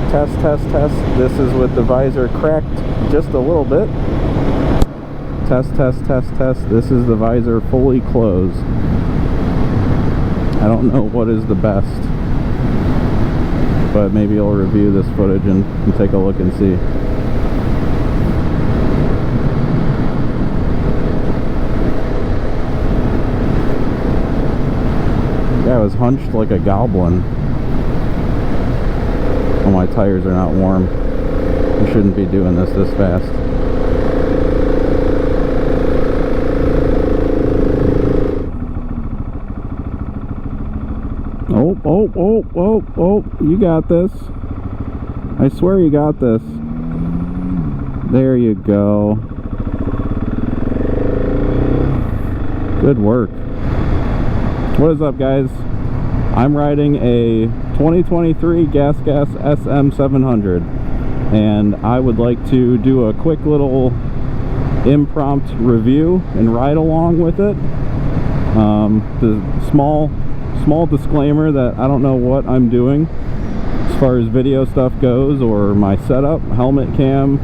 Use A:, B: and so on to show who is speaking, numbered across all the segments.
A: Test, test, test. This is with the visor cracked just a little bit. Test, test, test, test. This is the visor fully closed. I don't know what is the best, but maybe I'll review this footage and take a look and see. Yeah, I was hunched like a goblin. Oh, my tires are not warm. I shouldn't be doing this fast. Oh, you got this. I swear you got this. There you go. Good work. What is up, guys? I'm riding a 2023 GasGas SM700, and I would like to do a quick little impromptu review and ride along with it. The small disclaimer that I don't know what I'm doing as far as video stuff goes, or my setup, helmet cam,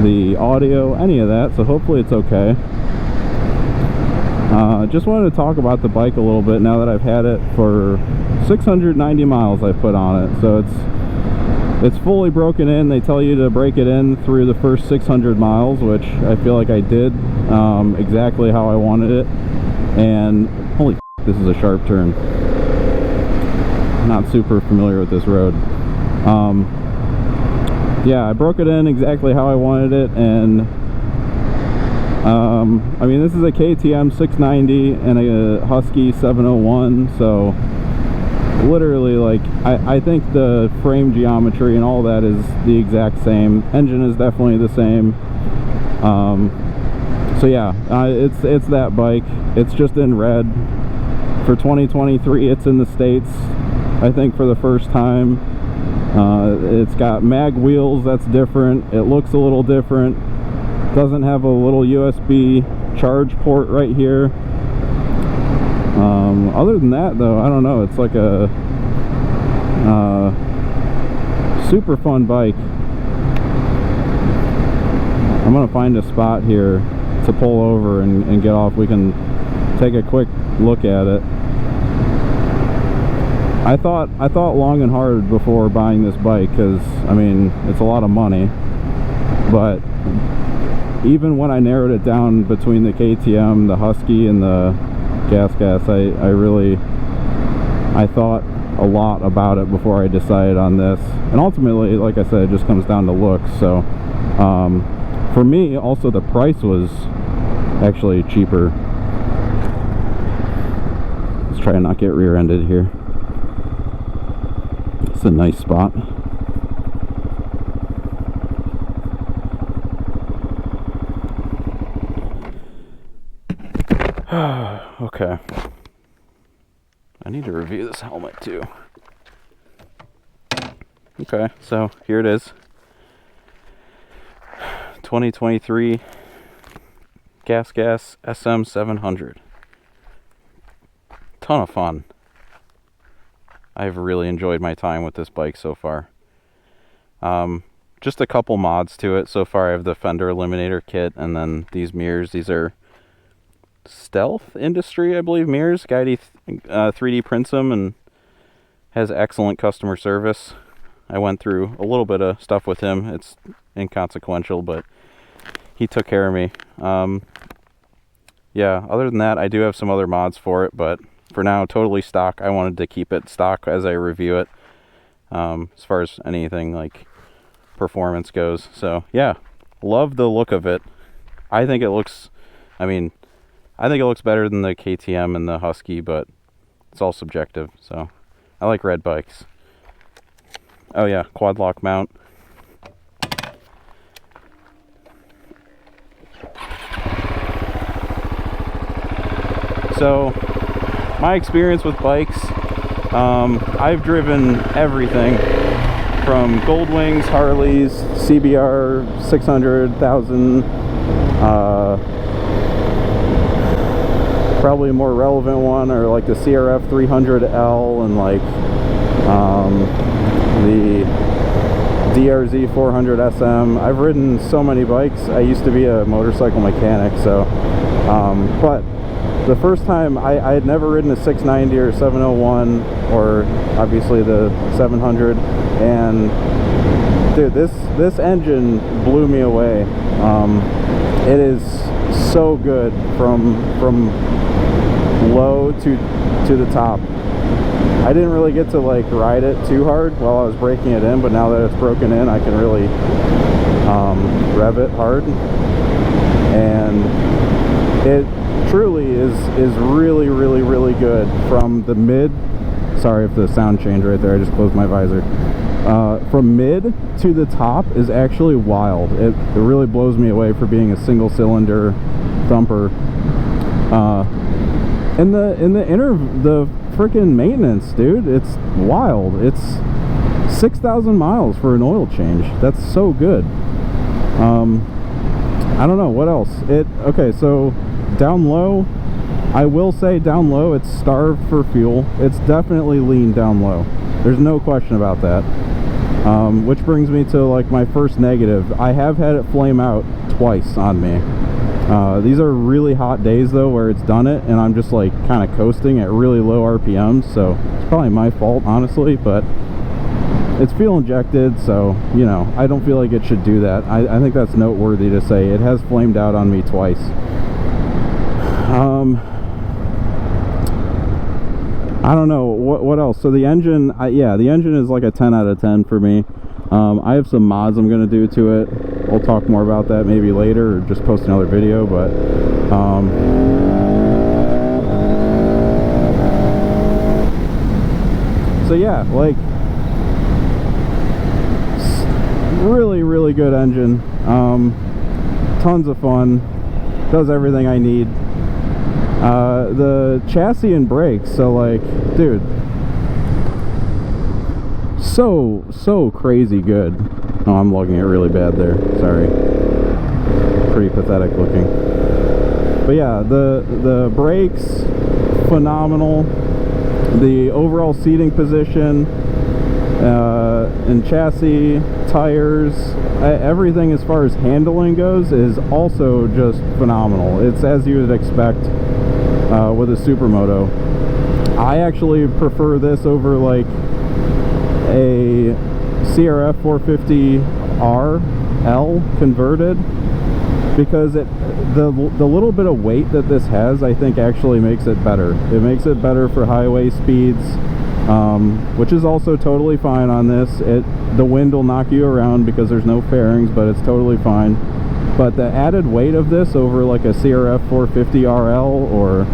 A: the audio, any of that, so hopefully it's okay. Just wanted to talk about the bike a little bit now that I've had it for 690 miles I've put on it. So it's fully broken in. They tell you to break it in through the first 600 miles, which I feel like I did exactly how I wanted it. And holy f***, this is a sharp turn. I'm not super familiar with this road. Yeah, I broke it in exactly how I wanted it, and I mean, this is a KTM 690 and a Husky 701, so literally, like, I think the frame geometry and all that is the exact same. Engine is definitely the same. So yeah, it's that bike. It's just in red. For 2023, it's in the States, I think, for the first time. It's got mag wheels. That's different. It looks a little different. Doesn't have a little USB charge port right here. Other than that, though, I don't know, it's like a super fun bike. I'm gonna find a spot here to pull over and get off. We can take a quick look at it. I thought long and hard before buying this bike, because I mean, it's a lot of money, but even when I narrowed it down between the KTM, the Husky, and the GasGas, I thought a lot about it before I decided on this. And ultimately, like I said, it just comes down to looks. So for me, also, the price was actually cheaper. Let's try and not get rear-ended here. It's a nice spot. Okay. I need to review this helmet too. Okay, so here it is. 2023 GasGas SM700. Ton of fun. I've really enjoyed my time with this bike so far. Just a couple mods to it. So far I have the fender eliminator kit, and then these mirrors. These are Stealth Industry, I believe, mirrors. Guidey 3D prints them and has excellent customer service. I went through a little bit of stuff with him. It's inconsequential, but he took care of me. Yeah, other than that, I do have some other mods for it, but for now, totally stock. I wanted to keep it stock as I review it, as far as anything like performance goes. So yeah, love the look of it. I think it looks, I think it looks better than the KTM and the Husky, but it's all subjective. So I like red bikes. Oh yeah, quad lock mount. So my experience with bikes, I've driven everything from Goldwings, Harleys, CBR 600, 1000, probably a more relevant one, or like the CRF 300L, and like the DRZ 400 SM. I've ridden so many bikes. I used to be a motorcycle mechanic, so but the first time I had never ridden a 690 or 701 or obviously the 700, and dude, this engine blew me away. It is so good from low to the top. I didn't really get to like ride it too hard while I was breaking it in, but now that it's broken in, I can really rev it hard, and it truly is really, really, really good from the mid. Sorry if the sound changed right there, I just closed my visor. From mid to the top is actually wild. It really blows me away for being a single cylinder thumper. In the freaking maintenance, dude, it's wild. It's 6,000 miles for an oil change. That's so good. I don't know what else. Okay, so down low, I will say down low, it's starved for fuel. It's definitely lean down low. There's no question about that. Which brings me to like my first negative. I have had it flame out twice on me. These are really hot days though where it's done it, and I'm just like kind of coasting at really low RPMs, so it's probably my fault honestly, but it's fuel injected, so you know, I don't feel like it should do that. I think that's noteworthy to say. It has flamed out on me twice. I don't know what else. So the engine, yeah, the engine is like a 10 out of 10 for me. I have some mods I'm going to do to it. We'll talk more about that maybe later, or just post another video, but so yeah, like really, really good engine. Tons of fun, does everything I need. The chassis and brakes, so like, dude, so crazy good. Oh, I'm lugging it really bad there, sorry. Pretty pathetic looking. But yeah, the brakes, phenomenal. The overall seating position, and chassis, tires, everything as far as handling goes is also just phenomenal. It's as you would expect with a supermoto. I actually prefer this over like a CRF 450RL converted, because the little bit of weight that this has, I think, actually makes it better. It makes it better for highway speeds, which is also totally fine on this. The wind will knock you around because there's no fairings, but it's totally fine. But the added weight of this over like a CRF 450RL or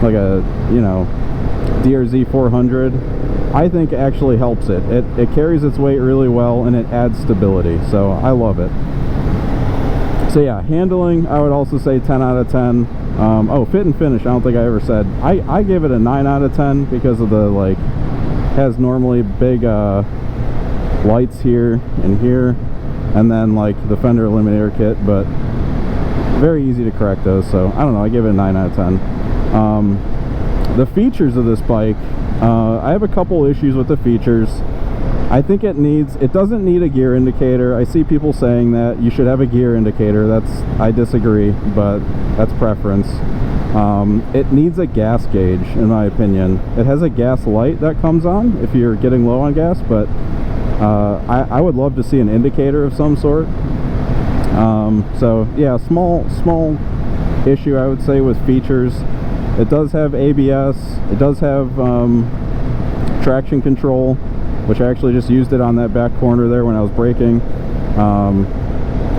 A: like a, you know, DRZ 400, I think actually helps it. It carries its weight really well, and it adds stability, so I love it. So yeah, handling, I would also say 10 out of 10. Oh, fit and finish, I don't think I ever said. I give it a 9 out of 10 because of the, like, has normally big lights here and here, and then like the fender eliminator kit, but very easy to correct those, so I don't know, I give it a 9 out of 10. The features of this bike, I have a couple issues with the features. I think it doesn't need a gear indicator. I see people saying that you should have a gear indicator. I disagree, but that's preference. It needs a gas gauge, in my opinion. It has a gas light that comes on if you're getting low on gas, but I would love to see an indicator of some sort. So yeah, small issue I would say with features. It does have ABS. It does have traction control, which I actually just used it on that back corner there when I was braking.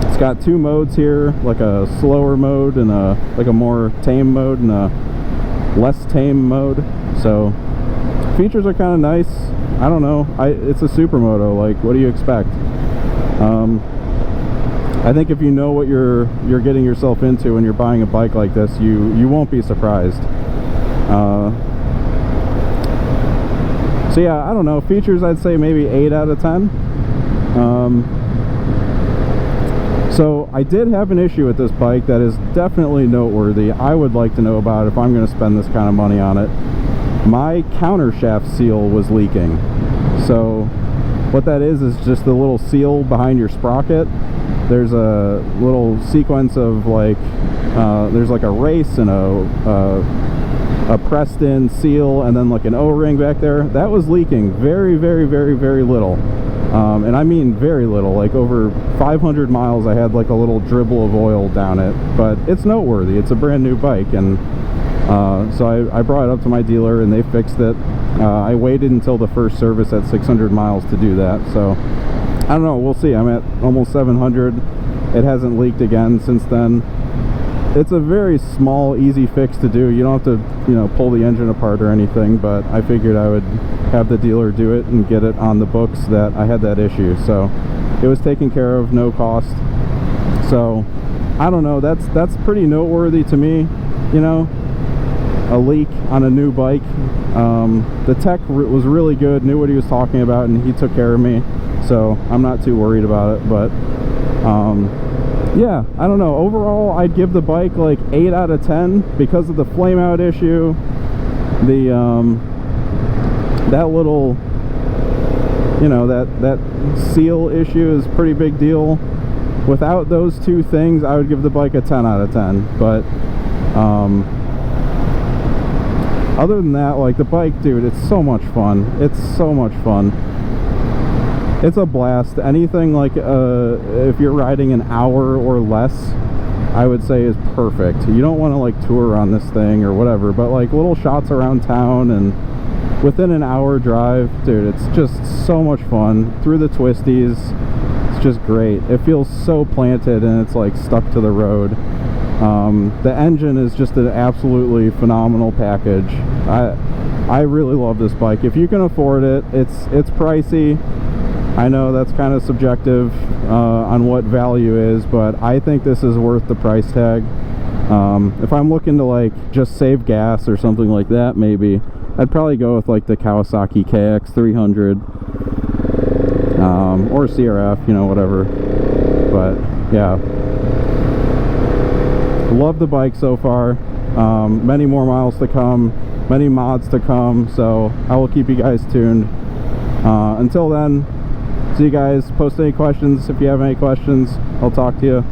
A: It's got two modes here, like a slower mode and like a more tame mode and a less tame mode. So features are kind of nice. I don't know. It's a supermoto. Like, what do you expect? I think if you know what you're getting yourself into when you're buying a bike like this, you won't be surprised. So yeah, I don't know. Features, I'd say maybe 8 out of 10. So I did have an issue with this bike that is definitely noteworthy. I would like to know about if I'm going to spend this kind of money on it. My countershaft seal was leaking. So what that is just the little seal behind your sprocket. There's a little sequence of like there's like a race and a pressed in seal, and then like an O-ring back there. That was leaking very, very, very, very little, and I mean very little. Like over 500 miles I had like a little dribble of oil down it, but it's noteworthy. It's a brand new bike, and so I brought it up to my dealer and they fixed it. I waited until the first service at 600 miles to do that, so I don't know, we'll see. I'm at almost 700. It hasn't leaked again since then. It's a very small, easy fix to do. You don't have to, you know, pull the engine apart or anything, but I figured I would have the dealer do it and get it on the books that I had that issue. So it was taken care of, no cost. So I don't know, that's pretty noteworthy to me, you know, a leak on a new bike. The tech was really good, knew what he was talking about, and he took care of me, so I'm not too worried about it. But yeah, I don't know, overall I'd give the bike like 8 out of 10 because of the flame out issue. The that little, you know, that seal issue is a pretty big deal. Without those two things, I would give the bike a 10 out of 10. But other than that, like, the bike, dude, it's so much fun. It's so much fun. It's a blast. Anything like if you're riding an hour or less, I would say is perfect. You don't want to like tour on this thing or whatever, but like little shots around town and within an hour drive, dude, it's just so much fun. Through the twisties, it's just great. It feels so planted and it's like stuck to the road. The engine is just an absolutely phenomenal package. I really love this bike. If you can afford it, it's pricey. I know that's kind of subjective on what value is, but I think this is worth the price tag. If I'm looking to like just save gas or something like that, maybe I'd probably go with like the Kawasaki KX300 or CRF, you know, whatever. But yeah, love the bike so far. Many more miles to come, many mods to come, so I will keep you guys tuned. Until then, see you guys. Post any questions if you have any questions. I'll talk to you.